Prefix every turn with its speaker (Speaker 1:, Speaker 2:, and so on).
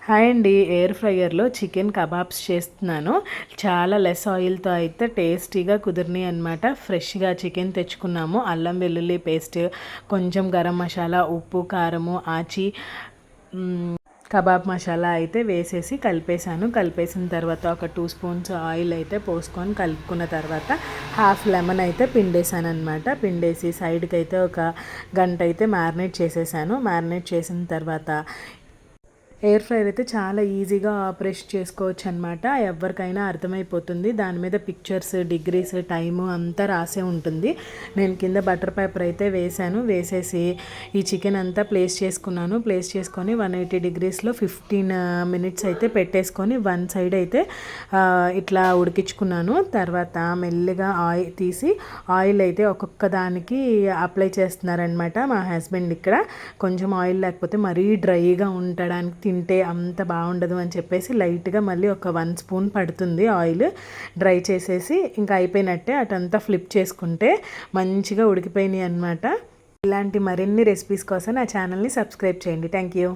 Speaker 1: Hi అండి. Air ఫ్రైయర్లో chicken kebabs చేస్తున్నాను. చాలా లెస్ ఆయిల్తో అయితే టేస్టీగా కుదిరినాయి అనమాట. ఫ్రెష్గా చికెన్ తెచ్చుకున్నాము. అల్లం వెల్లుల్లి పేస్ట్, కొంచెం గరం మసాలా, ఉప్పు, కారము, ఆచి, కబాబ్ మసాలా అయితే వేసేసి కలిపేసిన తర్వాత ఒక 2 స్పూన్స్ ఆయిల్ అయితే పోసుకొని కలుపుకున్న తర్వాత హాఫ్ లెమన్ అయితే పిండేసాను అనమాట. పిండేసి సైడ్కి అయితే ఒక గంట అయితే మ్యారినేట్ చేసేసాను. మ్యారినేట్ చేసిన తర్వాత ఎయిర్ ఫ్రైయర్ అయితే చాలా ఈజీగా ఆపరేషన్ చేసుకోవచ్చు అనమాట. ఎవరికైనా అర్థమైపోతుంది. దాని మీద పిక్చర్స్, డిగ్రీస్, టైము అంతా రాసే ఉంటుంది. నేను కింద బటర్ పేపర్ అయితే వేసేసి ఈ చికెన్ అంతా ప్లేస్ చేసుకొని 180 డిగ్రీస్లో 15 మినిట్స్ అయితే పెట్టేసుకొని వన్ సైడ్ అయితే ఇట్లా ఉడికించుకున్నాను. తర్వాత మెల్లిగా ఆయిల్ అయితే ఒక్కొక్క దానికి అప్లై చేస్తున్నారనమాట మా హస్బెండ్. ఇక్కడ కొంచెం ఆయిల్ లేకపోతే మరీ డ్రైగా ఉండడానికి తింటే అంత బాగుండదు అని చెప్పేసి లైట్గా మళ్ళీ ఒక 1 స్పూన్ పడుతుంది ఆయిల్. డ్రై చేసేసి ఇంకా అయిపోయినట్టే అటంతా ఫ్లిప్ చేసుకుంటే మంచిగా ఉడికిపోయినాయి అనమాట. ఇలాంటి మరిన్ని రెసిపీస్ కోసం నా ఛానల్ని సబ్స్క్రైబ్ చేయండి. Thank you.